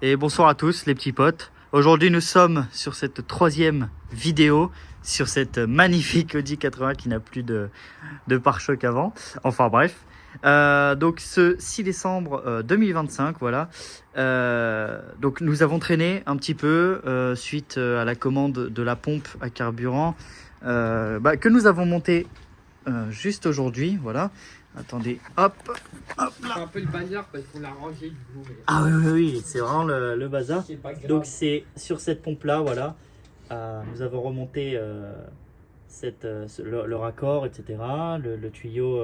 et bonsoir à tous les petits potes. Aujourd'hui nous sommes sur cette troisième vidéo sur cette magnifique Audi 80 qui n'a plus de pare-choc avant. Enfin bref, donc ce 6 décembre 2025, voilà. Donc nous avons traîné un petit peu suite à la commande de la pompe à carburant que nous avons montée juste aujourd'hui, voilà. Attendez, hop, hop là. C'est un peu le bazar parce qu'on l'a rangé du coup. Mais... Ah oui, c'est vraiment le bazar. Donc c'est c'est sur cette pompe là, voilà. Nous avons remonté le raccord, etc. Le tuyau.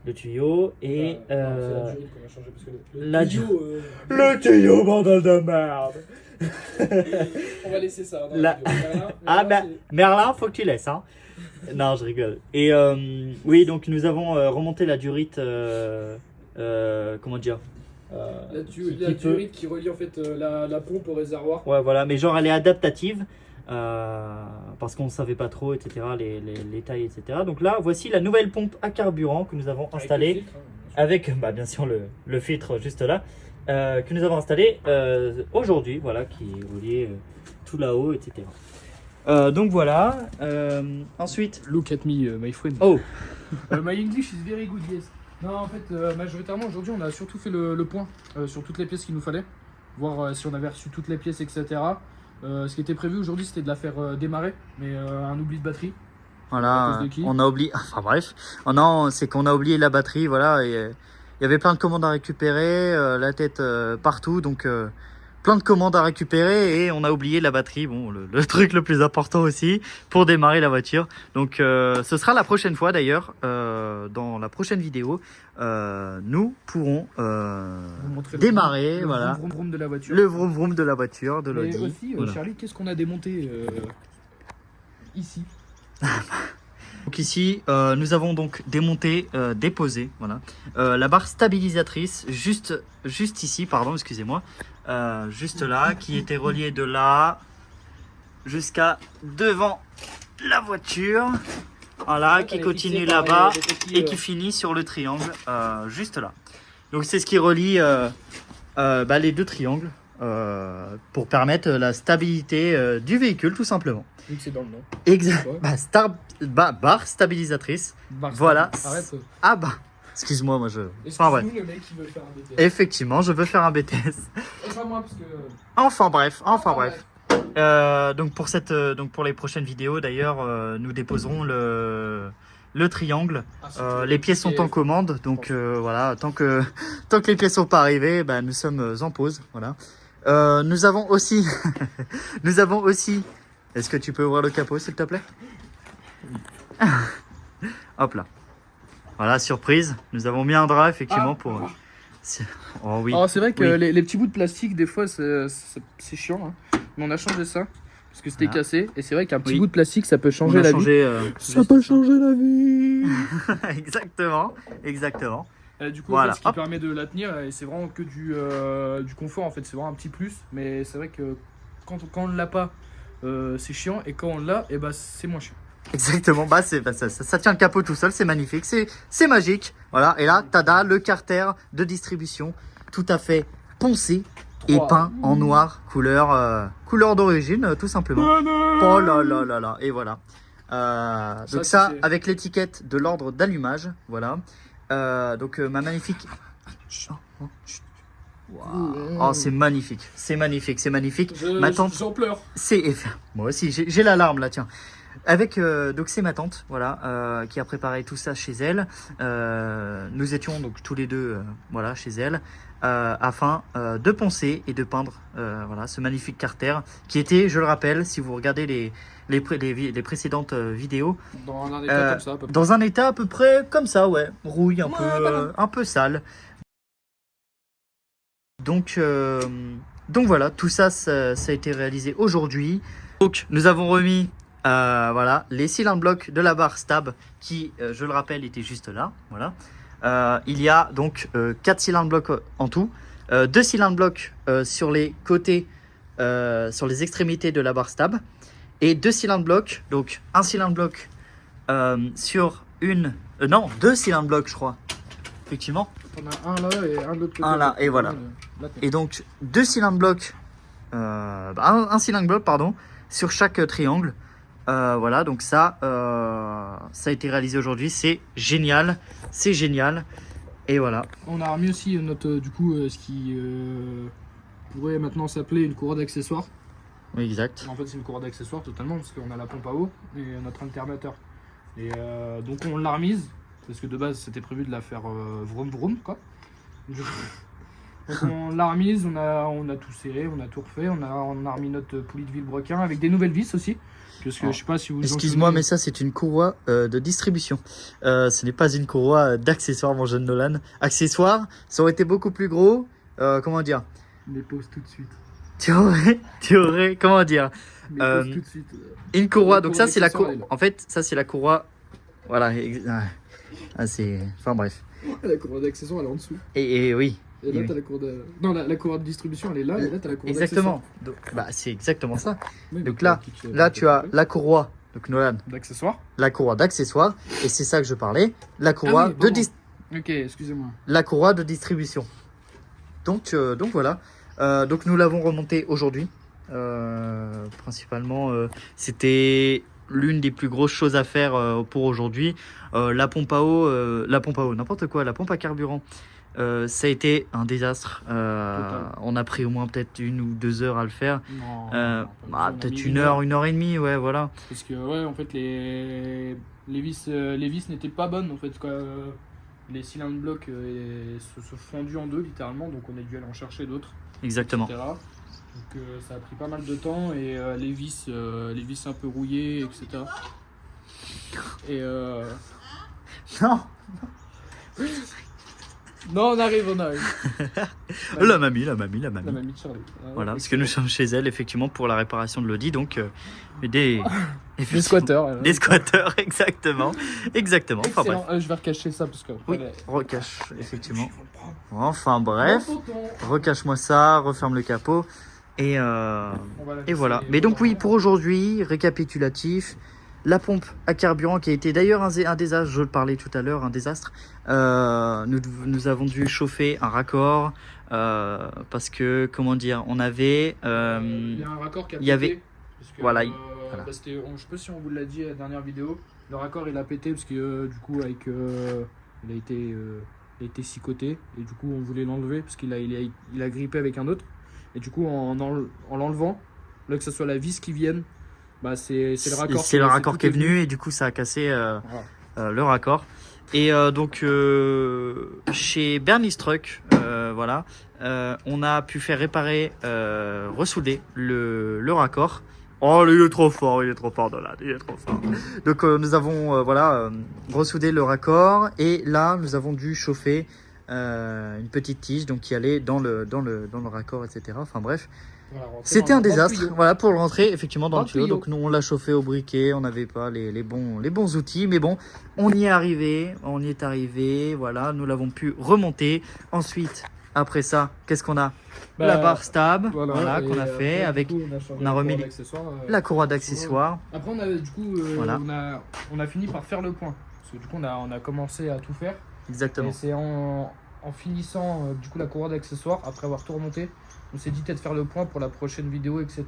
Le tuyau et c'est la durite qu'on a changé parce que le tuyau, bordel de merde. On va laisser ça. Merlin, faut que tu laisses, hein. Non, je rigole. Et oui, donc nous avons remonté la durite, comment dire, la durite qui relie en fait la pompe au réservoir. Ouais, voilà, mais genre elle est adaptative parce qu'on ne savait pas trop, etc., les tailles, etc. Donc là, voici la nouvelle pompe à carburant que nous avons installée avec, bien sûr, le filtre juste là, que nous avons installé aujourd'hui, voilà, qui est relié tout là-haut, etc. Donc voilà. Ensuite, Look at me, my friend. Oh, my English is very good, yes. Non, en fait, majoritairement aujourd'hui, on a surtout fait le point sur toutes les pièces qu'il nous fallait, voir si on avait reçu toutes les pièces, etc. Ce qui était prévu aujourd'hui, c'était de la faire démarrer, mais un oubli de batterie. Voilà, on a oublié. Enfin bref, non, c'est qu'on a oublié la batterie, voilà. Et il y avait plein de commandes à récupérer, la tête partout, donc plein de commandes à récupérer et on a oublié la batterie. Bon, le truc le plus important aussi pour démarrer la voiture. Donc ce sera la prochaine fois d'ailleurs. Dans la prochaine vidéo, nous pourrons démarrer, voilà, vroom vroom de la voiture. Le vroom vroom de la voiture, de l'Audi. Et aussi, voilà. Charlie, qu'est-ce qu'on a démonté ici? Donc ici, nous avons donc démonté, déposé, voilà, la barre stabilisatrice juste ici, pardon, excusez-moi, juste là, qui était reliée de là jusqu'à devant la voiture, voilà, qui continue là-bas et qui finit sur le triangle, juste là. Donc c'est ce qui relie les deux triangles pour permettre la stabilité du véhicule, tout simplement. Oui, c'est dans le nom. Exact. Barre stabilisatrice. Voilà. Arrête. Excuse-moi, moi je. Enfin bref. Le mec qui veut faire un BTS. Effectivement, je veux faire un BTS. Enfin moi parce que. Enfin bref. Donc pour les prochaines vidéos d'ailleurs, nous déposerons le triangle. Les pièces sont en commande, donc voilà. Tant que les pièces sont pas arrivées, nous sommes en pause. Voilà. Nous avons aussi. Est-ce que tu peux ouvrir le capot, s'il te plaît? Hop là. Voilà, surprise. Nous avons mis un drap, effectivement, pour... Oh oui. Alors, c'est vrai que les petits bouts de plastique, des fois, c'est chiant. Hein. Mais on a changé ça, parce que c'était cassé. Et c'est vrai qu'un petit bout de plastique, ça peut changer la vie. Ça peut changer la vie. Exactement. Du coup, voilà. En fait, ce qui permet de la tenir, et c'est vraiment que du confort, en fait. C'est vraiment un petit plus. Mais c'est vrai que quand on ne l'a pas, c'est chiant, et quand on l'a, c'est moins chiant. Exactement, ça tient le capot tout seul, c'est magnifique, c'est magique. Voilà, et là, tada, le carter de distribution, tout à fait poncé et peint en noir, couleur d'origine, tout simplement. Oh là là là là, et voilà. Donc ça avec l'étiquette de l'ordre d'allumage, voilà. Donc ma magnifique... Wow. Oh, c'est magnifique. Ma tante, j'en pleure. Moi aussi, j'ai la larme là, tiens. Avec donc c'est ma tante, voilà, qui a préparé tout ça chez elle. Nous étions donc tous les deux, voilà, chez elle, afin de poncer et de peindre, voilà, ce magnifique carter qui était, je le rappelle, si vous regardez les précédentes vidéos, dans un état comme ça, à peu près. Dans un état à peu près comme ça, ouais, rouille, un peu sale. Donc voilà, tout ça, ça a été réalisé aujourd'hui. Donc nous avons remis voilà, les cylindres blocs de la barre stab qui, je le rappelle, était juste là. Voilà. Il y a donc 4 cylindres blocs en tout, 2 cylindres blocs sur les côtés, sur les extrémités de la barre stab, et 2 cylindres blocs, donc un cylindre bloc sur une... non, 2 cylindres blocs, je crois. Effectivement. On a un là et un de l'autre côté. Un là, et voilà. La tête. Et donc, deux cylindres blocs, un cylindre bloc, pardon, sur chaque triangle. Voilà, donc ça a été réalisé aujourd'hui. C'est génial. C'est génial. Et voilà. On a remis aussi notre, du coup, ce qui pourrait maintenant s'appeler une courroie d'accessoires. Oui, exact. En fait, c'est une courroie d'accessoires totalement, parce qu'on a la pompe à eau et notre alternateur. Et donc, on l'a remise, parce que de base, c'était prévu de la faire vroom vroom, quoi. Donc, on l'a remise, on a tout serré, on a tout refait, on a remis notre poulie de vilebrequin avec des nouvelles vis aussi. Parce que je sais pas si vous. Excuse-moi, mais ça, c'est une courroie de distribution. Ce n'est pas une courroie d'accessoires, mon jeune Nolan. Accessoires, ça aurait été beaucoup plus gros. Comment dire? Les pose tout de suite. Tu aurais, comment dire? Les pose tout de suite. Une courroie, La donc courroie ça, c'est la d'accessoires, courroie. En fait, ça, c'est la courroie. Voilà. C'est. Enfin, bref. La courroie d'accessoires, elle est en dessous. Et oui. Et là, Oui. t'as la courroie de. Non, la courroie de distribution, elle est là, et là, t'as la courroie Exactement. Donc, c'est exactement ça. Oui, Donc mais là, t'as là, tu as la courroie. Donc Nolan, d'accessoires. la courroie d'accessoires. Et c'est ça que je parlais. La courroie Ah oui, de pardon. Ok, excusez-moi. la courroie de distribution. Donc voilà. Donc nous l'avons remonté aujourd'hui. Principalement, c'était l'une des plus grosses choses à faire pour aujourd'hui. La pompe à eau, n'importe quoi, la pompe à carburant. Ça a été un désastre. On a pris au moins peut-être 1 ou 2 heures à le faire. Non, Peut-être 1 heure, 1 heure et demie, ouais, voilà. Parce que, ouais, en fait, les vis n'étaient pas bonnes, en fait, quoi. Les cylindres blocs se sont fondus en deux, littéralement, donc on a dû aller en chercher d'autres. Exactement. Etc. Donc ça a pris pas mal de temps et les vis un peu rouillées, etc. Et Non, non, on arrive. la mamie. La mamie de Charlie. Voilà, parce que nous sommes chez elle, effectivement, pour la réparation de l'Audi, donc des squatteurs. Des squatteurs, exactement. Exactement. Enfin bref. Excellent. Je vais recacher ça parce que. Oui, recache, effectivement. Enfin bref, recache-moi ça, referme le capot. Et voilà. Mais donc oui, pour aujourd'hui, récapitulatif, la pompe à carburant qui a été d'ailleurs un désastre, je le parlais tout à l'heure, un désastre. Nous avons dû chauffer un raccord parce que, comment dire, on avait... il y a un raccord qui a il y avait- pété, parce que, voilà, bah, je sais pas si on vous l'a dit à la dernière vidéo, le raccord il a pété parce que du coup il a été sicoté et du coup on voulait l'enlever parce qu'il a grippé avec un autre et du coup en l'enlevant, là que ce soit la vis qui vienne, bah c'est le raccord. C'est le raccord qui est venu et du coup ça a cassé le raccord. Et donc chez Bernie's Truck, voilà, on a pu faire réparer, ressouder le raccord. Oh, il est trop fort Nolan, il est trop fort. Donc nous avons ressoudé le raccord et là nous avons dû chauffer une petite tige donc qui allait dans le raccord, etc. Enfin bref. Voilà, C'était un désastre, tuyau. voilà, pour le rentrer effectivement dans Dans le le tuyau. tuyau. Donc nous on l'a chauffé au briquet, on n'avait pas les bons outils, mais bon, on y est arrivé, voilà, nous l'avons pu remonter. Ensuite, après ça, qu'est-ce qu'on a? Bah, La barre stab, voilà, voilà, et qu'on a fait après, avec, du coup, on a remis la courroie d'accessoires. Après on a du coup Voilà. on a fini par faire le point parce que du coup on a commencé à tout faire. Exactement. Et c'est en finissant du coup la courroie d'accessoires, après avoir tout remonté, on s'est dit peut-être faire le point pour la prochaine vidéo, etc.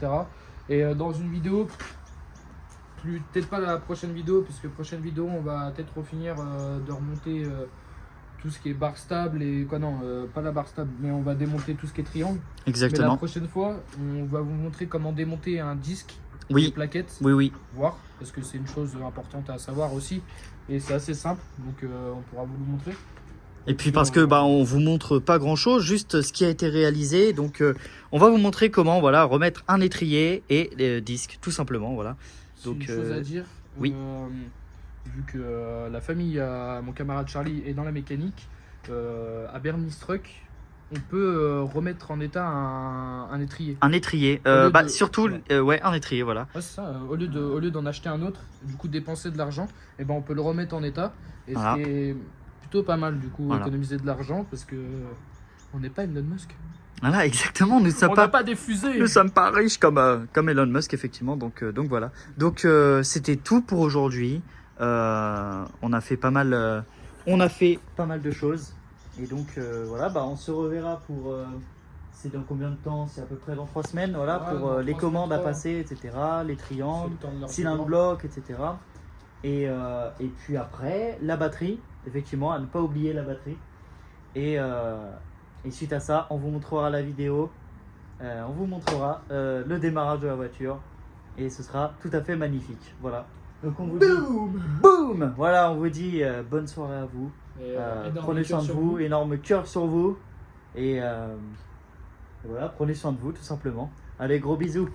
Et dans une vidéo, peut-être pas la prochaine vidéo, puisque prochaine vidéo on va peut-être refinir de remonter tout ce qui est barre stable et quoi, non, pas la barre stable, mais on va démonter tout ce qui est triangle. Mais la Exactement. prochaine fois, on va vous montrer comment démonter un disque, des Oui, plaquettes, oui. voir, parce que c'est une chose importante à savoir aussi. Et c'est assez simple, donc on pourra vous le montrer. Et puis parce que on vous montre pas grand chose, juste ce qui a été réalisé. Donc on va vous montrer comment remettre un étrier et les disques, tout simplement, voilà. C'est Donc, une chose à dire. oui. Vu que la famille, mon camarade Charlie, est dans la mécanique, à Bernie's Truck, on peut remettre en état un étrier. Un étrier, Au lieu de- surtout, un étrier, voilà. Ouais, c'est ça. Au lieu d'en acheter un autre, du coup dépenser de l'argent, et ben on peut le remettre en état. Et Voilà. c'est plutôt pas mal, du coup, Voilà. économiser de l'argent, parce que on n'est pas Elon Musk. Voilà, exactement. Nous On n'a pas des fusées. Nous sommes pas riches comme Elon Musk, effectivement. Donc voilà. Donc c'était tout pour aujourd'hui. On a fait pas mal de choses. Et donc voilà, on se reverra pour... c'est dans combien de temps? C'est à peu près dans 3 semaines, voilà, Ouais, pour dans les 3 commandes à semaines, passer, etc. Les triangles, C'est le temps de leur cylindre recevoir. bloc, etc. Et puis après, la batterie, effectivement, à ne pas oublier la batterie. Et suite à ça, on vous montrera la vidéo, on vous montrera le démarrage de la voiture. Et ce sera tout à fait magnifique. Voilà. Donc on vous dit boum. Voilà, on vous dit bonne soirée à vous. Et, énorme Prenez soin cœur de sur vous, énorme cœur sur vous. Et voilà, prenez soin de vous tout simplement. Allez, gros bisous.